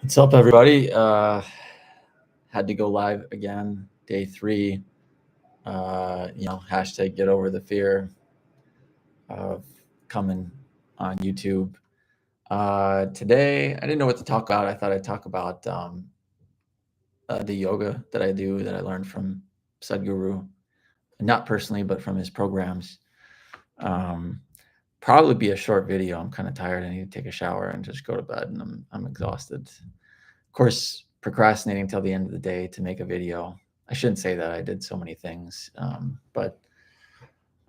What's up, everybody? Had to go live again, day 3. Hashtag get over the fear of coming on YouTube. Today, I didn't know what to talk about. I thought I'd talk about the yoga that I do that I learned from Sadhguru, not personally, but from his programs. Um, Probably be a short video. I'm kind of tired. I need to take a shower and just go to bed, and I'm exhausted. Of course, procrastinating till the end of the day to make a video. I shouldn't say that. I did so many things, but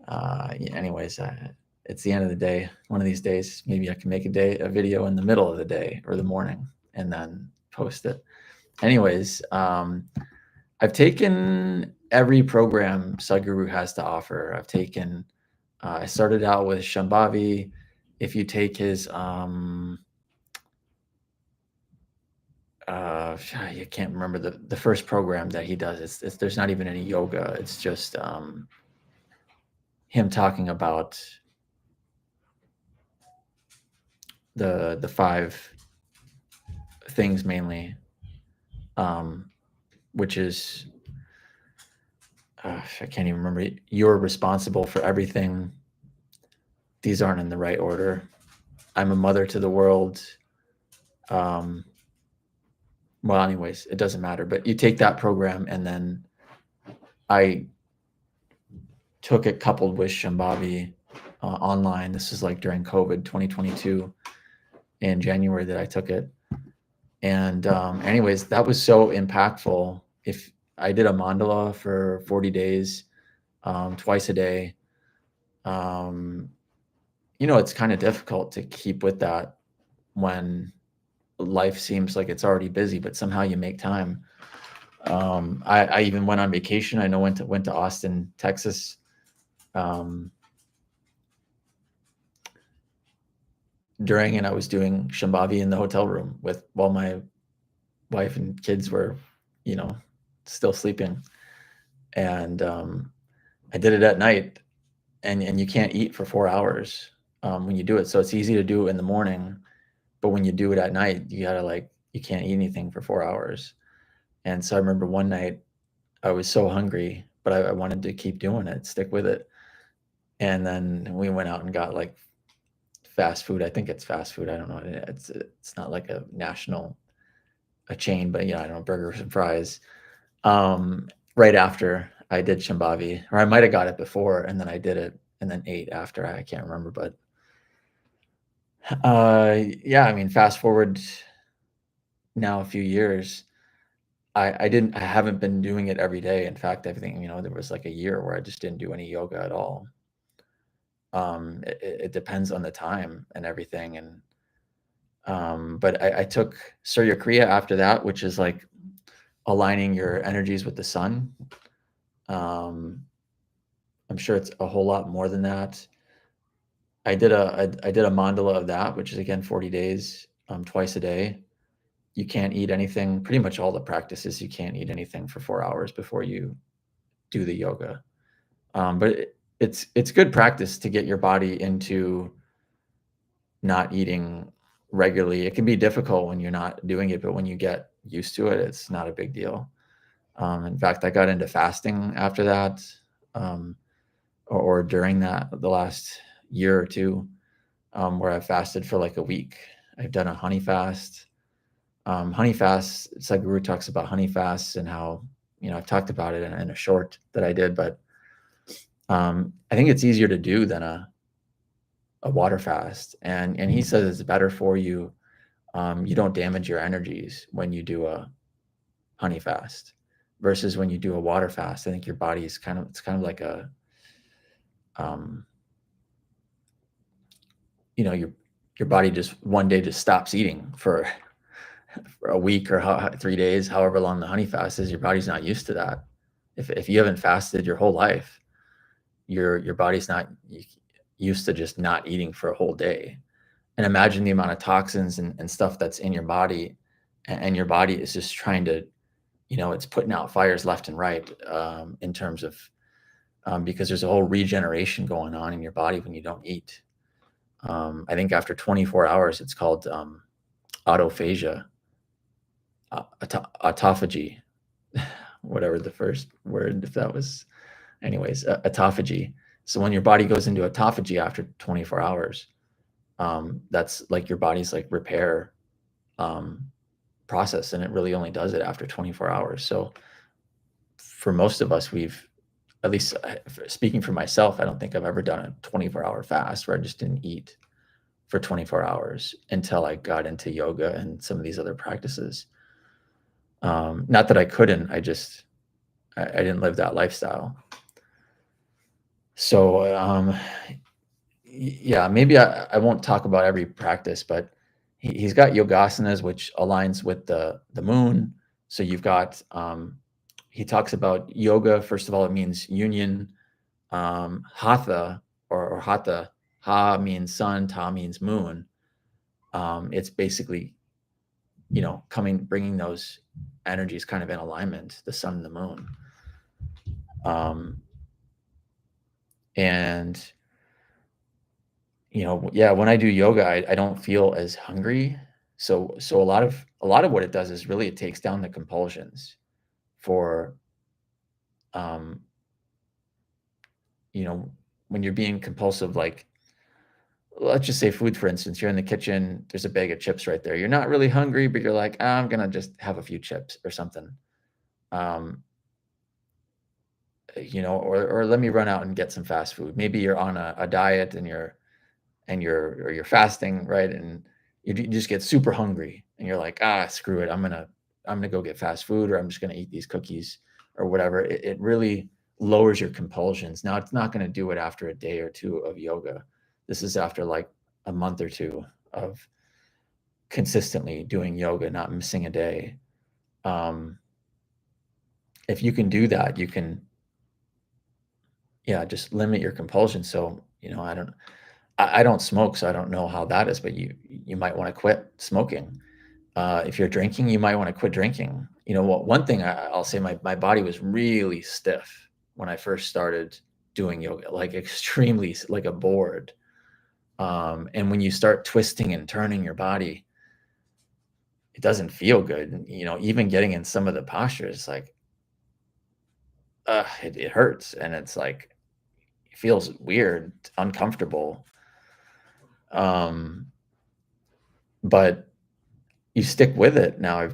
yeah, anyways, it's the end of the day. One of these days, maybe I can make a video in the middle of the day or the morning, and then post it. Anyways, I've taken every program Sadhguru has to offer. I started out with Shambhavi. If you take his I can't remember the first program that he does. There's not even any yoga. It's just him talking about the 5 things mainly, which is I can't even remember. You're responsible for everything. These aren't in the right order. I'm a mother to the world. Well, anyways, it doesn't matter. But you take that program, and then I took it coupled with Shambhavi online. This is like during COVID 2022 in January that I took it. And anyways, that was so impactful. If I did a mandala for 40 days, twice a day, it's kind of difficult to keep with that when life seems like it's already busy, but somehow you make time. I even went on vacation. I know went to Austin, Texas. And I was doing Shambhavi in the hotel room while my wife and kids were, still sleeping. And I did it at night, and you can't eat for 4 hours when you do it. So it's easy to do it in the morning, but when you do it at night, you can't eat anything for 4 hours. And so I remember one night I was so hungry, but I wanted to keep doing it, stick with it. And then we went out and got like fast food. I think it's fast food. I don't know. It's not like a chain, but I don't know, burgers and fries. Right after I did Shambhavi, or I might have got it before and then I did it and then ate after. I can't remember, but yeah, I mean, fast forward now a few years, I haven't been doing it every day. In fact, I think, there was like a year where I just didn't do any yoga at all. It depends on the time and everything. But I took Surya Kriya after that, which is like aligning your energies with the sun. I'm sure it's a whole lot more than that. I did a mandala of that, which is again 40 days, twice a day. You can't eat anything. Pretty much all the practices, you can't eat anything for 4 hours before you do the yoga. But it's good practice to get your body into not eating regularly. It can be difficult when you're not doing it, but when you get used to it, it's not a big deal. In fact, I got into fasting after that, or during the last year or two, where I fasted for like a week. I've done a honey fast. Honey fast, Sadhguru talks about honey fasts and how, I've talked about it in a short that I did, but I think it's easier to do than a water fast. And he says it's better for you. You don't damage your energies when you do a honey fast versus when you do a water fast. I think your body is kind of like a, your body just one day just stops eating for a week or 3 days, however long the honey fast is. Your body's not used to that. If you haven't fasted your whole life, your body's not used to just not eating for a whole day. And imagine the amount of toxins and stuff that's in your body, and your body is just trying to, it's putting out fires left and right, in terms of, because there's a whole regeneration going on in your body when you don't eat. I think after 24 hours, it's called autophagia. autophagy, whatever the first word, if that was, anyways, autophagy. So when your body goes into autophagy after 24 hours, that's like your body's like repair process, and it really only does it after 24 hours. So for most of us, we've, at least speaking for myself, I don't think I've ever done a 24-hour fast where I just didn't eat for 24 hours until I got into yoga and some of these other practices. Not that I couldn't, I didn't live that lifestyle. So yeah, maybe I won't talk about every practice, but he's got yogasanas, which aligns with the moon. So you've got, he talks about yoga. First of all, it means union. Hatha or hatha, ha means sun, ta means moon. It's basically, bringing those energies kind of in alignment, the sun and the moon. And yeah, when I do yoga, I don't feel as hungry. So a lot of what it does is really it takes down the compulsions for, um, when you're being compulsive, like let's just say food, for instance, you're in the kitchen, there's a bag of chips right there. You're not really hungry, but you're like, I'm gonna just have a few chips or something. Um, or let me run out and get some fast food. Maybe you're on a diet and you're fasting, right? And you just get super hungry and you're like, screw it. I'm gonna go get fast food, or I'm just gonna eat these cookies or whatever. It really lowers your compulsions. Now it's not gonna do it after a day or two of yoga. This is after like a month or two of consistently doing yoga, not missing a day. If you can do that, you can, yeah, just limit your compulsion. So, I don't smoke, so I don't know how that is, but you might want to quit smoking. If you're drinking, you might want to quit drinking. One thing I'll say, my body was really stiff when I first started doing yoga, like extremely like a board. And when you start twisting and turning your body, it doesn't feel good. Even getting in some of the postures, like, it hurts, and it's like it feels weird, uncomfortable. Um, but you stick with it. Now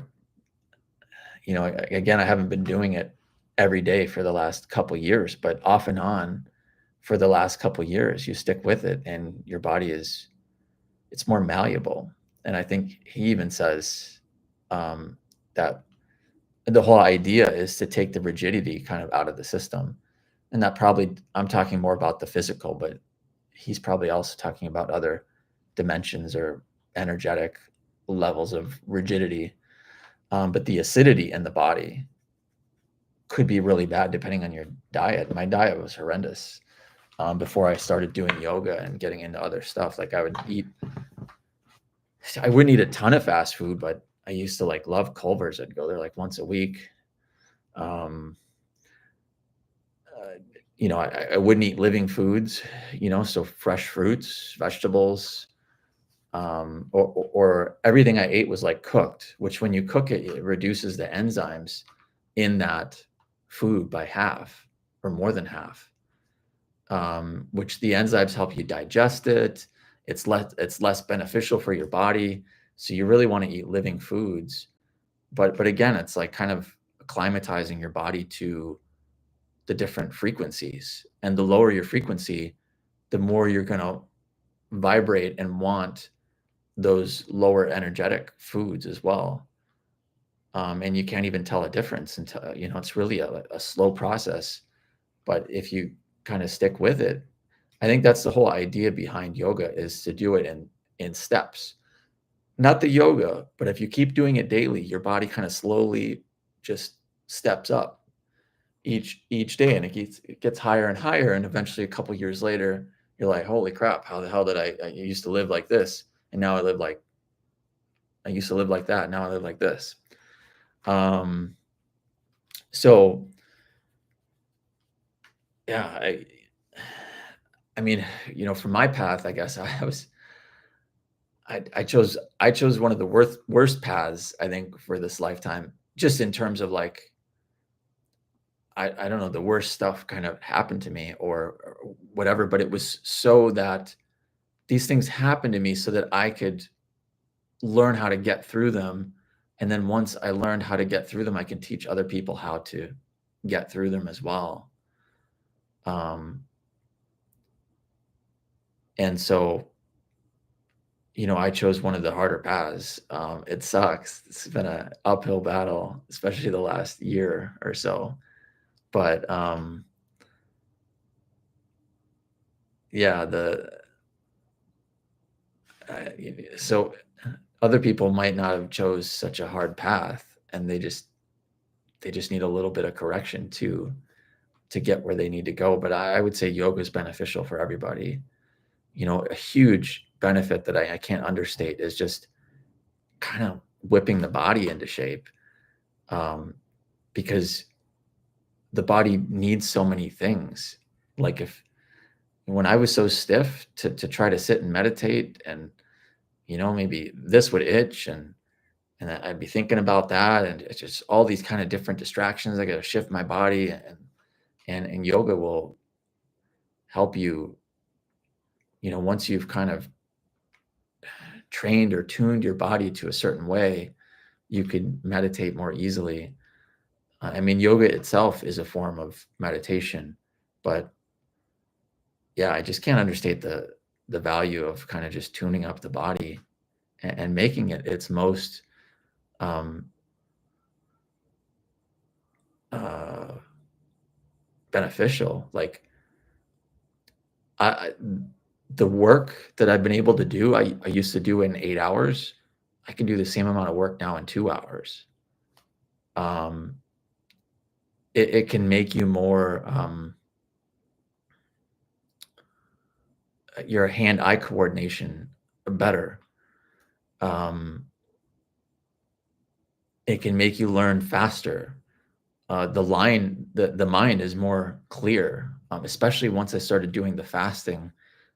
again, I haven't been doing it every day for the last couple years, but off and on for the last couple years, you stick with it and your body it's more malleable. And I think he even says, that the whole idea is to take the rigidity kind of out of the system. And that probably, I'm talking more about the physical, but he's probably also talking about other dimensions or energetic levels of rigidity. But the acidity in the body could be really bad depending on your diet. My diet was horrendous before I started doing yoga and getting into other stuff. Like I wouldn't eat a ton of fast food, but I used to like love Culver's. I'd go there like once a week. Um, I wouldn't eat living foods, so fresh fruits, vegetables, or everything I ate was like cooked, which when you cook it, it reduces the enzymes in that food by half or more than half, which the enzymes help you digest it. It's less beneficial for your body. So you really want to eat living foods. But again, it's like kind of acclimatizing your body to the different frequencies. And the lower your frequency, the more you're going to vibrate and want those lower energetic foods as well. And you can't even tell a difference until, it's really a slow process. But if you kind of stick with it, I think that's the whole idea behind yoga, is to do it in steps. Not the yoga, but if you keep doing it daily, your body kind of slowly just steps up each day, and it gets higher and higher, and eventually a couple years later, you're like, holy crap, how the hell did I used to live like this, and now I used to live like that, now I live like this. So yeah, I mean, from my path, I guess I chose one of the worst paths, I think, for this lifetime, just in terms of like, I don't know, the worst stuff kind of happened to me or whatever, but it was so that these things happened to me so that I could learn how to get through them. And then once I learned how to get through them, I can teach other people how to get through them as well. Um, and so, I chose one of the harder paths. It sucks. It's been an uphill battle, especially the last year or so. But yeah, so other people might not have chose such a hard path, and they just need a little bit of correction to get where they need to go. But I would say yoga is beneficial for everybody. A huge benefit that I can't understate is just kind of whipping the body into shape, because the body needs so many things. Like when I was so stiff to try to sit and meditate, and maybe this would itch, and I'd be thinking about that, and it's just all these kind of different distractions. I got to shift my body, and yoga will help you. Once you've kind of trained or tuned your body to a certain way, you can meditate more easily. I mean, yoga itself is a form of meditation, but yeah, I just can't understate the value of kind of just tuning up the body and making it its most um, uh, beneficial. Like I, the work that I've been able to do, I used to do in 8 hours. I can do the same amount of work now in 2 hours. Um, it can make you more, your hand-eye coordination better. Um, it can make you learn faster. The mind is more clear, especially once I started doing the fasting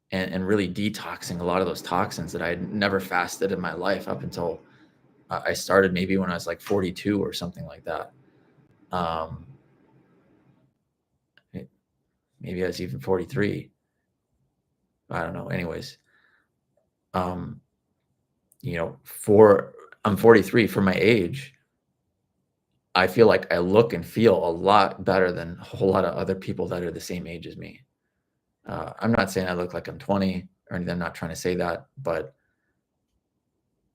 and really detoxing a lot of those toxins that I had never fasted in my life up until I started maybe when I was like 42 or something like that. Um, Maybe I was even 43. I don't know. Anyways, um, for I'm 43. For my age, I feel like I look and feel a lot better than a whole lot of other people that are the same age as me. I'm not saying I look like I'm 20 or anything. I'm not trying to say that, but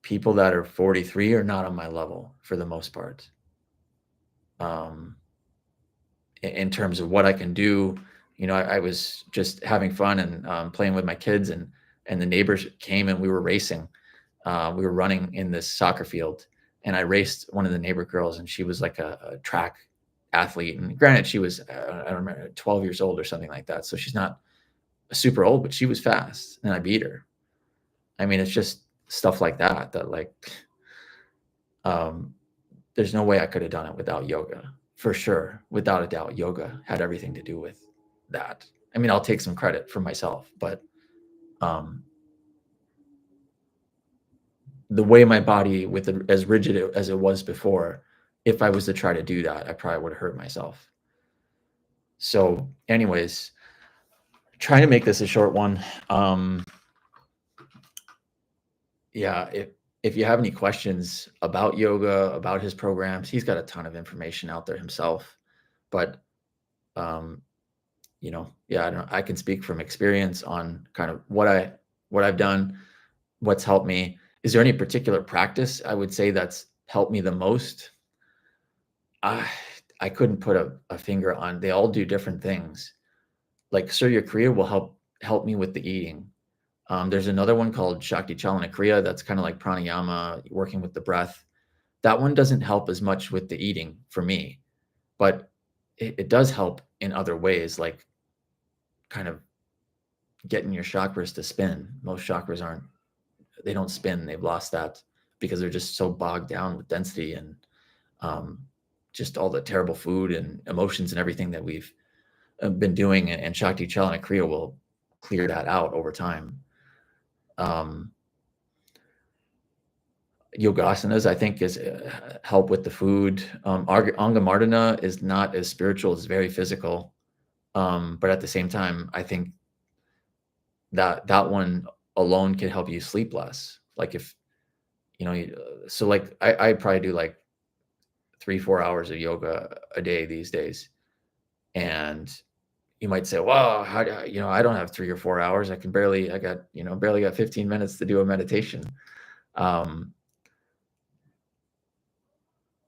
people that are 43 are not on my level for the most part. Um, in terms of what I can do, I was just having fun and playing with my kids, and the neighbors came and we were racing. We were running in this soccer field, and I raced one of the neighbor girls, and she was like a track athlete. And granted, she was, I don't remember, 12 years old or something like that. So she's not super old, but she was fast, and I beat her. I mean, it's just stuff like that like, um, there's no way I could have done it without yoga. For sure, without a doubt, yoga had everything to do with that. I mean, I'll take some credit for myself, but um, the way my body, with as rigid as it was before, if I was to try to do that, I probably would have hurt myself. So, anyways, trying to make this a short one. Yeah, if you have any questions about yoga, about his programs, he's got a ton of information out there himself. But um, yeah, I don't know, I can speak from experience on kind of what I've done, what's helped me. Is there any particular practice I would say that's helped me the most? I I couldn't put a finger on. They all do different things. Like Surya Kriya will help me with the eating. There's another one called Shakti Chalana Kriya that's kind of like pranayama, working with the breath. That one doesn't help as much with the eating for me, but it does help in other ways, like kind of getting your chakras to spin. Most chakras they don't spin. They've lost that because they're just so bogged down with density and um, just all the terrible food and emotions and everything that we've been doing. And Shakti Chalana Kriya will clear that out over time. Um, Yogasanas, I think, is help with the food. Angamardana is not as spiritual; it's very physical. But at the same time, I think that one alone can help you sleep less. Like if so like I probably do like 3-4 hours of yoga a day these days, and you might say, "Well, how do I don't have 3 or 4 hours. Barely got 15 minutes to do a meditation." Um,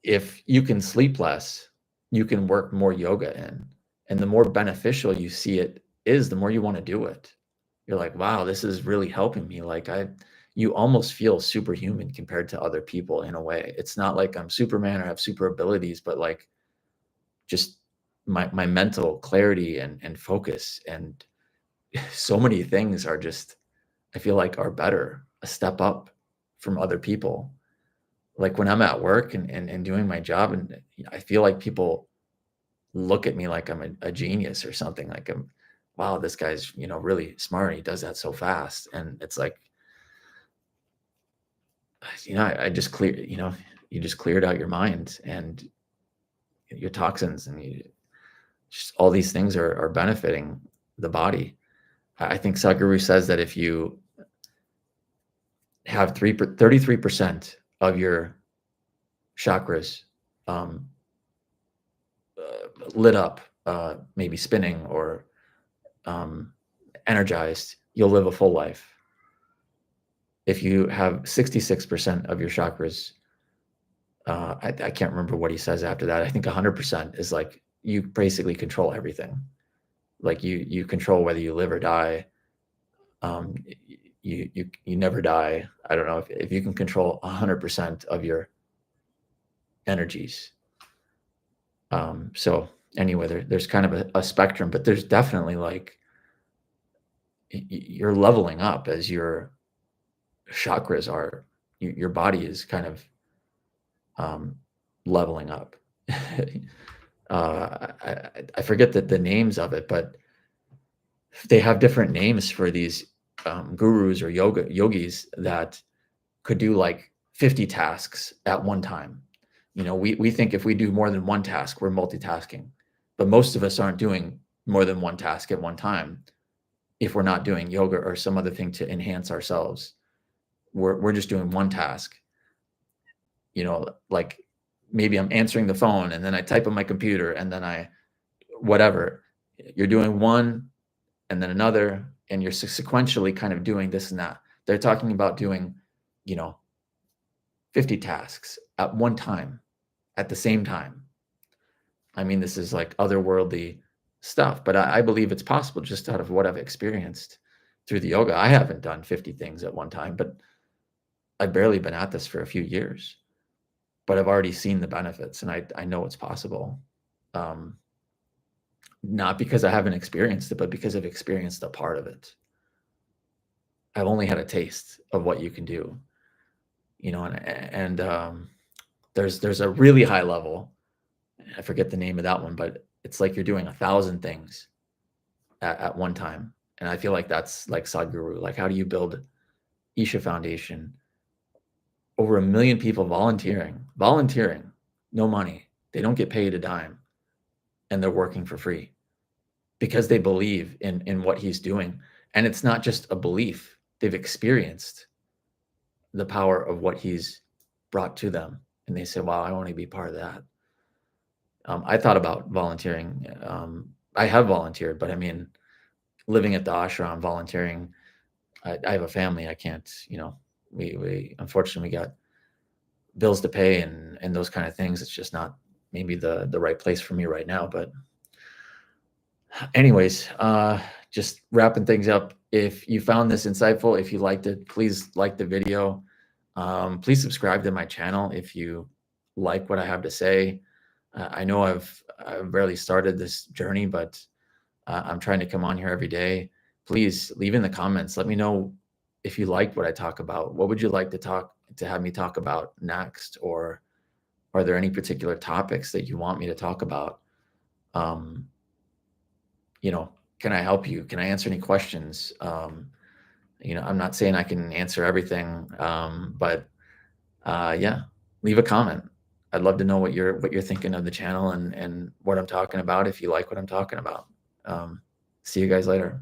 if you can sleep less, you can work more yoga in. And the more beneficial you see it is, the more you want to do it. You're like, wow, this is really helping me. You almost feel superhuman compared to other people in a way. It's not like I'm Superman or have super abilities, but like just my mental clarity and focus and so many things are just, I feel like, are better, a step up from other people. Like when I'm at work and doing my job, and I feel like people look at me like I'm a genius or something. Like wow, this guy's, really smart. He does that so fast. And it's like, I just you just cleared out your mind and your toxins, and just all these things are benefiting the body. I think Sadhguru says that if you have 33% of your chakras um, lit up, maybe spinning or um, energized, you'll live a full life. If you have 66% of your chakras, I can't remember what he says after that. I think 100% is like you basically control everything. Like you control whether you live or die. Um, you never die. I don't know if you can control 100% of your energies. So anyway, there's kind of a spectrum, but there's definitely like you're leveling up as your chakras are. Your body is kind of leveling up. I forget the names of it, but they have different names for these gurus or yogis that could do like 50 tasks at one time. We think if we do more than one task, we're multitasking, but most of us aren't doing more than one task at one time. If we're not doing yoga or some other thing to enhance ourselves, we're just doing one task. Like maybe I'm answering the phone and then I type on my computer and then whatever. You're doing one and then another, and you're sequentially kind of doing this and that. They're talking about doing, 50 tasks at one time, at the same time. I mean, this is like otherworldly stuff, but I believe it's possible just out of what I've experienced through the yoga. I haven't done 50 things at one time, but I've barely been at this for a few years, but I've already seen the benefits, and I know it's possible. Not because I haven't experienced it, but because I've experienced a part of it. I've only had a taste of what you can do, and there's a really high level. I forget the name of that one, but it's like you're doing 1,000 things at one time. And I feel like that's like Sadhguru. Like, how do you build Isha Foundation? Over 1 million people volunteering, no money. They don't get paid a dime, and they're working for free because they believe in what he's doing. And it's not just a belief. They've experienced the power of what he's brought to them. And they say, wow, I want to be part of that. I thought about volunteering. I have volunteered, but I mean, living at the ashram, volunteering, I have a family. I can't, we unfortunately got bills to pay and those kind of things. It's just not maybe the right place for me right now. But anyways, just wrapping things up. If you found this insightful, if you liked it, please like the video. Please subscribe to my channel if you like what I have to say. I know I've barely started this journey, but I'm trying to come on here every day. Please leave in the comments. Let me know if you liked what I talk about. What would you like to have me talk about next? Or are there any particular topics that you want me to talk about? Can I help you? Can I answer any questions? I'm not saying I can answer everything, but Yeah, leave a comment. I'd love to know what you're thinking of the channel and what I'm talking about, if you like what I'm talking about. See you guys later.